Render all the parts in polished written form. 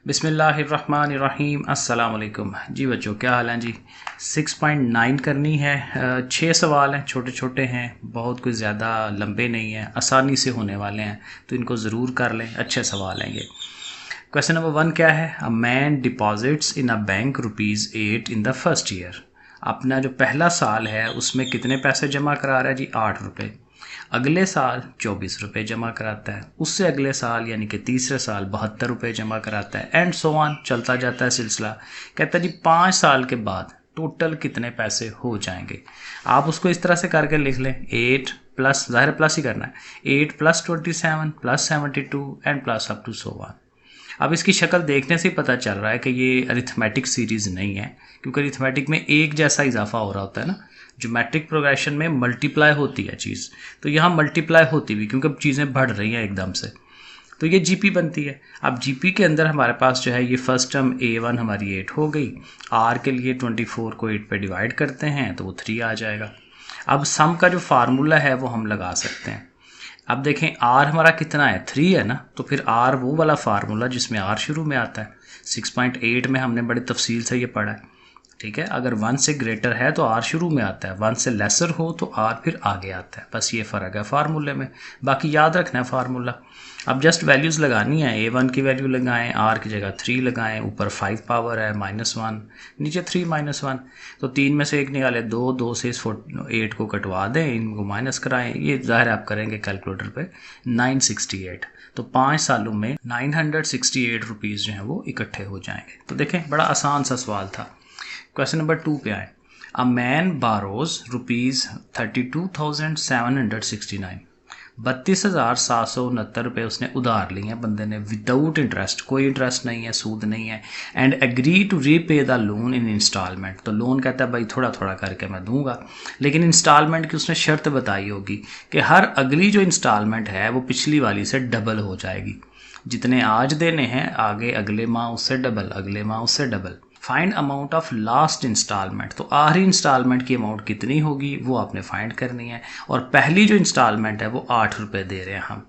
बिस्मिल्लाहिर्रहमानिर्रहीम अस्सलाम वालेकुम। जी बच्चों, क्या हाल हैं जी। 6.9 करनी है। 6 सवाल हैं, छोटे छोटे हैं, बहुत कुछ ज़्यादा लंबे नहीं हैं, आसानी से होने वाले हैं, तो इनको ज़रूर कर लें। अच्छे सवाल हैं ये। क्वेश्चन नंबर 1 क्या है। A man deposits in a bank ₹8 in the first year. अपना जो पहला साल है उसमें कितने पैसे जमा करा रहा है जी? 8 रुपये। अगले साल 24 रुपये जमा कराता है। उससे अगले साल यानी कि तीसरे साल 72 रुपये जमा कराता है, एंड सो ऑन चलता जाता है सिलसिला। कहता है जी 5 साल के बाद टोटल कितने पैसे हो जाएंगे। आप उसको इस तरह से करके लिख लें। 8 प्लस, ज़ाहिर प्लस ही करना है, 8 plus 27 plus 72 and plus up to so on. अब इसकी शक्ल देखने से ही पता चल रहा है कि ये अरिथमेटिक सीरीज़ नहीं है, क्योंकि अरिथमेटिक में एक जैसा इजाफा हो रहा होता है ना। ज्योमेट्रिक प्रोग्रेशन में मल्टीप्लाई होती है चीज़, तो यहाँ मल्टीप्लाई होती हुई, क्योंकि अब चीज़ें बढ़ रही हैं एकदम से, तो ये जीपी बनती है। अब जीपी के अंदर हमारे पास जो है ये फर्स्ट टर्म A1 हमारी 8 हो गई। आर के लिए 24 को 8 पे डिवाइड करते हैं तो वो 3 आ जाएगा। अब सम का जो फार्मूला है वो हम लगा सकते हैं। अब देखें आर हमारा कितना है, 3 है ना, तो फिर आर वो वाला फार्मूला जिसमें आर शुरू में आता है। 6.8 में हमने बड़ी तफसील से ये पढ़ा है, ठीक है। अगर 1 से ग्रेटर है तो आर शुरू में आता है, 1 से लेसर हो तो आर फिर आगे आता है। बस ये फ़र्क है फार्मूले में, बाकी याद रखना है फार्मूला। अब जस्ट वैल्यूज़ लगानी है। A1 की वैल्यू लगाएं, आर की जगह 3 लगाएं, ऊपर 5 पावर है -1, नीचे 3 -1, तो 3 में से 1 निकाले 2, 2 से इस 8 को कटवा दें, इनको माइनस कराएं। ये ज़ाहिर आप करेंगे कैलकुलेटर पे 968, तो 5 सालों में 968 रुपीज़ जो हैं वो इकट्ठे हो जाएंगे। तो देखें बड़ा आसान सा सवाल था। क्वेश्चन नंबर 2 पे आए। अ मैन बारोज ₹32,769, 32,769 रुपये उसने उधार लिए हैं बंदे ने, विदाउट इंटरेस्ट, कोई इंटरेस्ट नहीं है, सूद नहीं है, and agree to repay the loan in installment. तो लोन कहता है भाई थोड़ा थोड़ा करके मैं दूंगा, लेकिन इंस्टॉलमेंट की उसने शर्त बताई होगी कि हर अगली जो इंस्टॉलमेंट है वो पिछली वाली से डबल हो जाएगी। जितने आज देने हैं आगे अगले माह उससे डबल, अगले माह उससे double. Find amount of last installment, तो आखिरी इंस्टॉलमेंट की अमाउंट कितनी होगी वो आपने फाइंड करनी है। और पहली जो इंस्टॉलमेंट है वो 8 रुपये दे रहे हैं हम।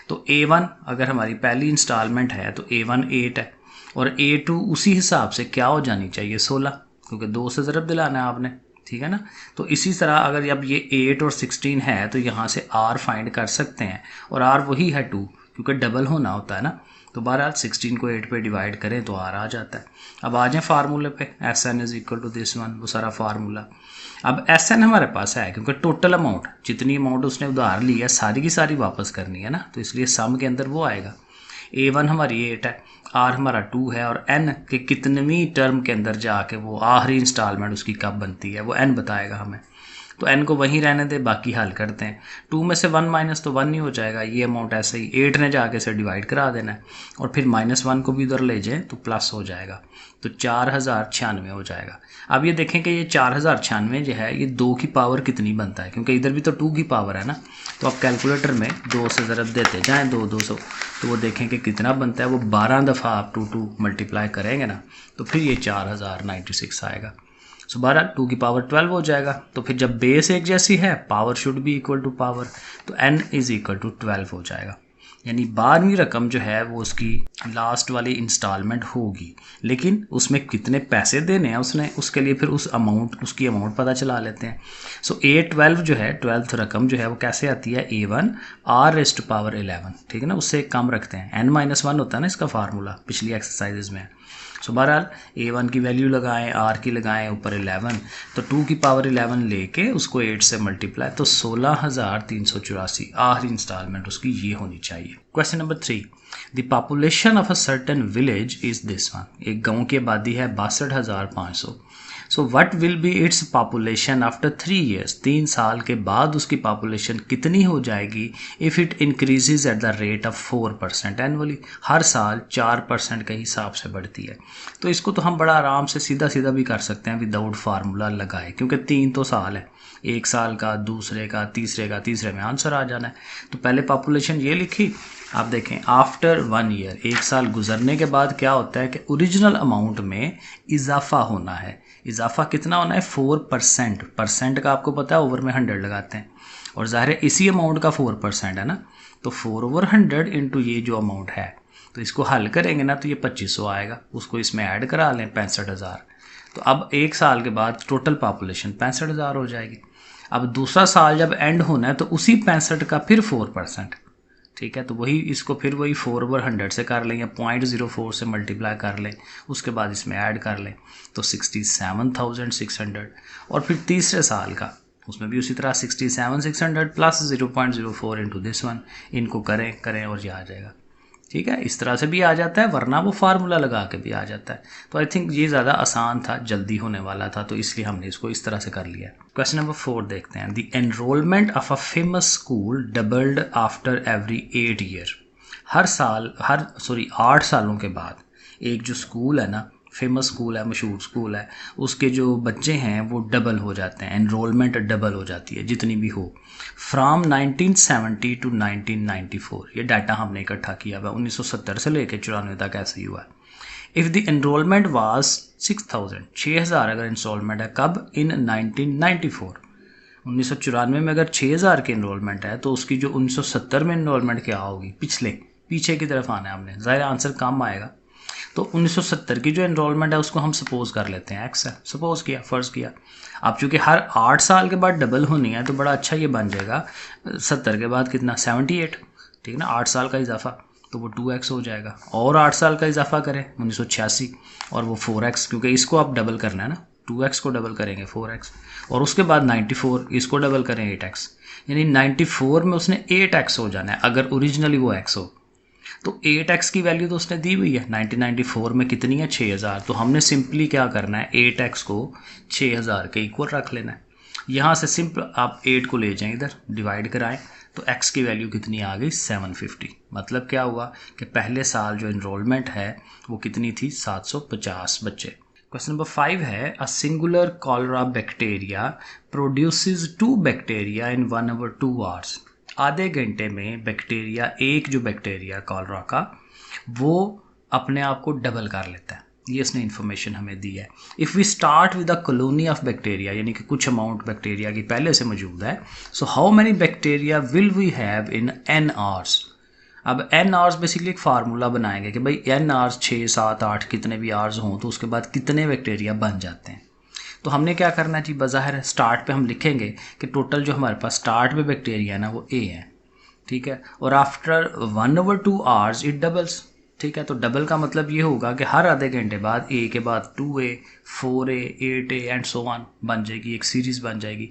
तो A1 अगर हमारी पहली इंस्टॉलमेंट है तो A1 8 है, और A2 उसी हिसाब से क्या हो जानी चाहिए 16, क्योंकि 2 से ज़रब दिलाना है आपने, ठीक है ना। तो इसी तरह अगर अब ये 8 और 16 है तो यहाँ से R फाइंड कर सकते हैं, और R वही है 2, क्योंकि डबल होना होता है ना। तो बहरहाल 16 को 8 पे डिवाइड करें तो R आ जाता है। अब आ जाए फार्मूले पे, SN is equal to this one, वो सारा फार्मूला। अब SN हमारे पास है क्योंकि टोटल अमाउंट, जितनी अमाउंट उसने उधार ली है सारी की सारी वापस करनी है ना, तो इसलिए सम के अंदर वो आएगा। A1 हमारी 8 है, R हमारा 2 है, और N के कितनवीं टर्म के अंदर जाके वो आखिरी इंस्टॉलमेंट उसकी कब बनती है वो N बताएगा हमें। तो n को वहीं रहने दे, बाकी हल करते हैं। 2 में से 1 माइनस तो 1 ही हो जाएगा, ये अमाउंट ऐसे ही 8 ने जाके से डिवाइड करा देना है, और फिर -1 को भी उधर ले जाएं तो प्लस हो जाएगा, तो 4096 हो जाएगा। अब ये देखें कि ये 4096 जो है ये 2 की पावर कितनी बनता है, क्योंकि इधर भी तो 2 की पावर है ना। तो आप कैलकुलेटर में 2 से ज़रब देते जाएँ, 200, तो वो देखें कि कितना बनता है। वो 12 दफ़ा आप 2 मल्टीप्लाई करेंगे ना, तो फिर ये 4096 आएगा। सो 12 2 की पावर 12 हो जाएगा। तो फिर जब बेस एक जैसी है power should be equal to power, तो n इज इक्वल टू 12 हो जाएगा। यानी 12वीं रकम जो है वो उसकी लास्ट वाली इंस्टॉलमेंट होगी, लेकिन उसमें कितने पैसे देने हैं उसने, उसके लिए फिर उसकी अमाउंट पता चला लेते हैं। सो A12 जो है 12th रकम जो है वो कैसे आती है, A1 R⁻11, ठीक है ना, उससे एक कम रखते हैं। n-1 होता है ना इसका फार्मूला, पिछली एक्सरसाइजेज में। सो बहरहाल A1 की वैल्यू लगाएं, R की लगाएं, ऊपर 11, तो 2 की पावर 11 लेके उसको 8 से मल्टीप्लाई, तो 16,384 आखिरी इंस्टॉलमेंट उसकी ये होनी चाहिए। Question number 3। The population of a certain village is this one. एक गांव की आबादी है 62,500। So what will be its population after 3 years. 3 साल के बाद उसकी पॉपुलेशन कितनी हो जाएगी if it increases at the rate of 4% annually. हर साल 4% के हिसाब से बढ़ती है। तो इसको तो हम बड़ा आराम से सीधा सीधा भी कर सकते हैं विदाउट फार्मूला लगाए, क्योंकि 3 तो साल है, 1 साल का, दूसरे का, तीसरे में आंसर आ जाना है। तो पहले पॉपुलेशन ये लिखी। आप देखें आफ्टर 1 ईयर, 1 साल गुजरने के बाद क्या होता है कि ओरिजिनल अमाउंट में इजाफा होना है। इजाफा कितना होना है, 4%। परसेंट का आपको पता है, ओवर में 100 लगाते हैं, और ज़ाहिर है इसी अमाउंट का 4% है ना, तो 4/100 इंटू ये जो अमाउंट है तो इसको हल करेंगे ना तो ये 2500 आएगा, उसको इसमें ऐड करा लें 65,000। तो अब 1 साल के बाद टोटल पॉपुलेशन 65,000 हो जाएगी। अब दूसरा साल जब एंड होना है तो उसी 65 का फिर 4%, ठीक है। तो वही इसको फिर वही 4/100 से कर लें या 0.04 से मल्टीप्लाई कर लें, उसके बाद इसमें ऐड कर लें तो 67,600। और फिर तीसरे साल का उसमें भी उसी तरह 67,600 प्लस 0.04 इंटू दिस वन, इनको करें और ये आ जाएगा, ठीक है। इस तरह से भी आ जाता है, वरना वो फार्मूला लगा के भी आ जाता है। तो आई थिंक ये ज़्यादा आसान था, जल्दी होने वाला था, तो इसलिए हमने इसको इस तरह से कर लिया। क्वेश्चन नंबर 4 देखते हैं। The enrolment of a famous school doubled after every 8 year. हर 8 सालों के बाद एक जो स्कूल है ना, फेमस स्कूल है, मशहूर स्कूल है, उसके जो बच्चे हैं वो डबल हो जाते हैं, एनरोलमेंट डबल हो जाती है जितनी भी हो, फ्राम 1970 टू 1994। ये डाटा हमने इकट्ठा किया हुआ 1970 से लेकर 94 तक ऐसे ही हुआ है। इफ़ द एनरोलमेंट वाज 6,000 अगर इंस्टॉलमेंट है, कब? इन 1994, 1994 में अगर 6,000 की इनरोलमेंट है तो उसकी जो 1970 में इनरोलमेंट क्या होगी? पीछे की तरफ आना है हमने, ज़ाहिर आंसर कम आएगा। तो 1970 की जो एनरोलमेंट है उसको हम सपोज कर लेते हैं एक्स है, सपोज किया, फ़र्ज़ किया। अब चूँकि हर 8 साल के बाद डबल होनी है तो बड़ा अच्छा ये बन जाएगा 70 के बाद कितना? 78, ठीक है ना, 8 साल का इजाफा, तो वो 2x हो जाएगा। और 8 साल का इजाफा करें 1986 और वो 4x, क्योंकि इसको आप डबल करना है ना, 2x को डबल करेंगे 4x, और उसके बाद 94, इसको डबल करें 8x, यानी 94 में उसने 8x हो जाना है अगर ओरिजिनली वो x हो। तो 8x की वैल्यू तो उसने दी हुई है, 1994 में कितनी है? 6,000। तो हमने सिंपली क्या करना है, 8x को 6,000 के इक्वल रख लेना है। यहाँ से सिंपल आप 8 को ले जाएं इधर, डिवाइड कराएं, तो x की वैल्यू कितनी आ गई? 750। मतलब क्या हुआ कि पहले साल जो इनरोलमेंट है वो कितनी थी? 750 बच्चे। क्वेश्चन नंबर 5 है, a singular cholera bacteria produces 2 bacteria in 1 hour 2 hours। आधे घंटे में बैक्टीरिया, एक जो बैक्टीरिया कॉलरा का, वो अपने आप को डबल कर लेता है। ये इसने इन्फॉर्मेशन हमें दी है। If we start with a colony of bacteria, यानी कि कुछ अमाउंट बैक्टीरिया की पहले से मौजूद है, so how many bacteria will we have in n hours। अब n hours बेसिकली एक फार्मूला बनाएंगे कि भाई n hours 6, 7, 8 कितने भी hours हों तो उसके बाद कितने बैक्टीरिया बन जाते हैं। तो हमने क्या करना है जी, बज़ाहिर स्टार्ट पे हम लिखेंगे कि टोटल जो हमारे पास स्टार्ट में बैक्टीरिया है ना वो A है, ठीक है, और after 1 over 2 hours it doubles, ठीक है। तो डबल का मतलब ये होगा कि हर आधे घंटे बाद A के बाद 2A, 4A, 8A and so on बन जाएगी, एक सीरीज़ बन जाएगी।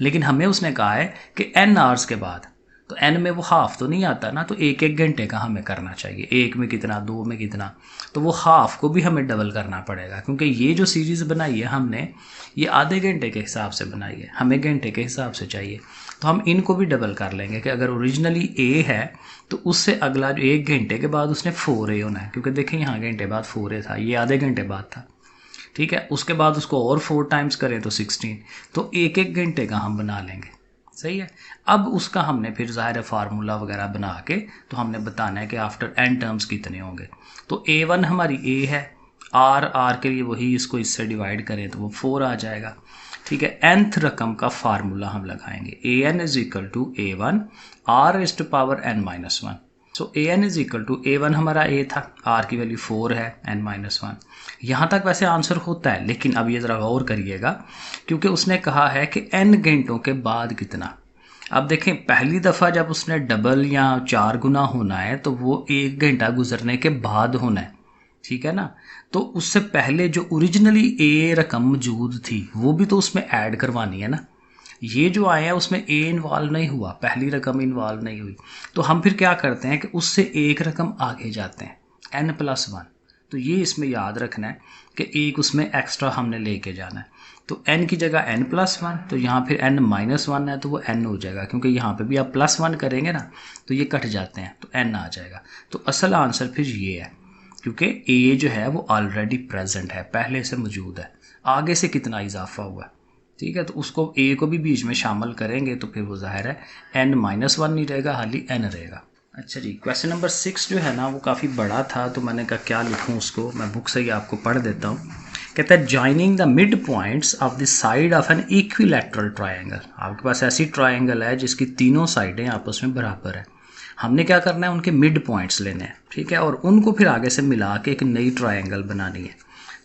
लेकिन हमें उसने कहा है कि n आवर्स के बाद, तो n में वो हाफ तो नहीं आता ना, तो 1-1 घंटे का हमें करना चाहिए। 1 में कितना, 2 में कितना, तो वो हाफ को भी हमें डबल करना पड़ेगा, क्योंकि ये जो सीरीज़ बनाई है हमने, ये आधे घंटे के हिसाब से बनाई है, हमें घंटे के हिसाब से चाहिए। तो हम इनको भी डबल कर लेंगे कि अगर ओरिजिनली A है तो उससे अगला जो 1 घंटे के बाद उसने 4A होना है, क्योंकि देखें यहाँ घंटे बाद 4A था, ये आधे घंटे बाद था, ठीक है। उसके बाद उसको और 4 टाइम्स करें तो 16, तो 1-1 घंटे का हम बना लेंगे, सही है। अब उसका हमने फिर ज़ाहिर फार्मूला वगैरह बना के तो हमने बताना है कि आफ्टर n टर्म्स कितने होंगे। तो A1 हमारी A है, R के लिए वही, इसको इससे डिवाइड करें तो वो 4 आ जाएगा, ठीक है। nth रकम का फार्मूला हम लगाएंगे, an is equal to A1 R is to power n-1। So an is equal to A1 हमारा A था, R की वैल्यू 4 है, n-1। यहाँ तक वैसे आंसर होता है, लेकिन अब ये ज़रा गौर करिएगा, क्योंकि उसने कहा है कि n घंटों के बाद कितना। अब देखें, पहली दफ़ा जब उसने डबल या 4 गुना होना है तो वो 1 घंटा गुजरने के बाद होना है, ठीक है ना। तो उससे पहले जो ओरिजिनली A रकम मौजूद थी वो भी तो उसमें ऐड करवानी है ना। ये जो आया है उसमें A इन्वॉल्व नहीं हुआ, पहली रकम इन्वॉल्व नहीं हुई, तो हम फिर क्या करते हैं कि उससे एक रकम आगे जाते हैं, n+1। तो ये इसमें याद रखना है कि एक उसमें एक्स्ट्रा हमने लेके जाना है। तो n की जगह n+1, तो यहाँ फिर n-1 है तो वो n हो जाएगा, क्योंकि यहाँ पे भी आप +1 करेंगे ना तो ये कट जाते हैं, तो n आ जाएगा। तो असल आंसर फिर ये है, क्योंकि A जो है वो ऑलरेडी प्रेजेंट है, पहले से मौजूद है, आगे से कितना इजाफा हुआ है, ठीक है। तो उसको A को भी बीच में शामिल करेंगे तो फिर वो ज़ाहिर है n-1 नहीं रहेगा, हाली n रहेगा। अच्छा जी, क्वेश्चन नंबर 6 जो है ना वो काफ़ी बड़ा था, तो मैंने कहा क्या लिखूँ उसको, मैं बुक से ही आपको पढ़ देता हूँ। कहता है joining the mid points of the side of an equilateral triangle. आपके पास ऐसी ट्रायंगल है जिसकी तीनों साइडें आपस में बराबर है, हमने क्या करना है, उनके मिड पॉइंट्स लेने हैं, ठीक है, और उनको फिर आगे से मिला के एक नई ट्रायंगल बनानी है,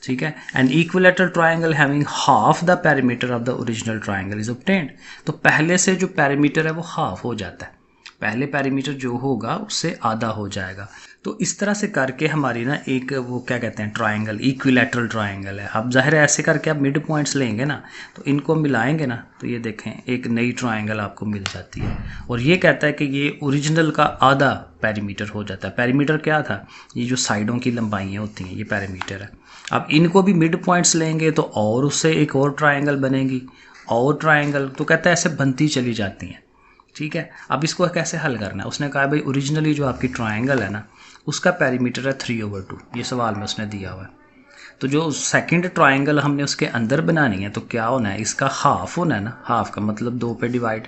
ठीक है। An equilateral triangle having half the perimeter of the original triangle is obtained. तो पहले से जो पेरीमीटर है वो हाफ हो जाता है, पहले पेरीमीटर जो होगा उससे आधा हो जाएगा। तो इस तरह से करके हमारी ना एक वो क्या कहते हैं ट्रायंगल, इक्विलैटरल ट्रायंगल है। अब जाहिर है ऐसे करके आप मिड पॉइंट्स लेंगे ना, तो इनको मिलाएंगे ना, तो ये देखें एक नई ट्रायंगल आपको मिल जाती है। और ये कहता है कि ये ओरिजिनल का आधा पेरीमीटर हो जाता है। पेरीमीटर क्या था, ये जो साइडों की लंबाइयाँ होती हैं ये पेरीमीटर है। अब इनको भी मिड पॉइंट्स लेंगे तो और उससे एक और ट्रायंगल बनेगी, और ट्रायंगल, तो कहता है ऐसे बनती चली जाती हैं, ठीक है। अब इसको कैसे हल करना है, उसने कहा भाई ओरिजिनली जो आपकी ट्रायंगल है ना उसका पेरीमीटर है 3/2, ये सवाल में उसने दिया हुआ है। तो जो सेकंड ट्रायंगल हमने उसके अंदर बनानी है तो क्या होना है, इसका हाफ होना है ना, हाफ का मतलब 2 पे डिवाइड,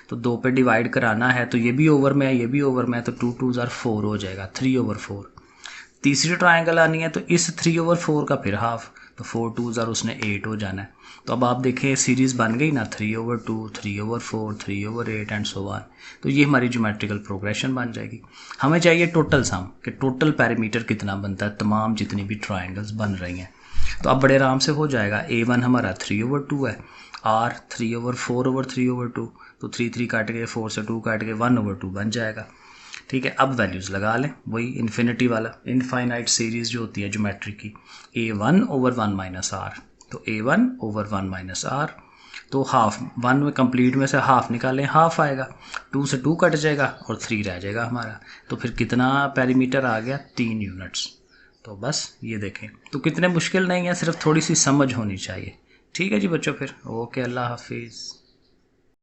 तो 2 पे डिवाइड कराना है, तो ये भी ओवर में है ये भी ओवर में है, तो 2 2 = 4 हो जाएगा, 3/4। तीसरी ट्रायंगल आनी है तो इस 3/4 का फिर हाफ, तो 4 2 उसने 8 हो जाना है। तो अब आप देखें सीरीज़ बन गई ना, 3/2, 3/4, 3/8 एंड सो ऑन। तो ये हमारी ज्योमेट्रिकल प्रोग्रेशन बन जाएगी। हमें चाहिए टोटल सम कि टोटल पेरीमीटर कितना बनता है तमाम जितनी भी ट्रायंगल्स बन रही हैं। तो अब बड़े आराम से हो जाएगा। A1 हमारा 3/2 है, R 3/4/3/2, तो 3 3 काट के 4 से 2 काट के 1/2 बन जाएगा, ठीक है। अब वैल्यूज़ लगा लें, वही इन्फिनिटी वाला, इनफाइनाइट सीरीज़ जो होती है ज्योमेट्री की, A1/1 - R, तो A1/1 - R, तो हाफ 1 में कंप्लीट में से हाफ निकालें, हाफ आएगा, 2 से 2 कट जाएगा और 3 रह जाएगा हमारा। तो फिर कितना पेरीमीटर आ गया, 3 यूनिट्स। तो बस ये देखें, तो कितने मुश्किल नहीं है, सिर्फ थोड़ी सी समझ होनी चाहिए, ठीक है जी बच्चों। फिर ओके, अल्लाह हाफिज़।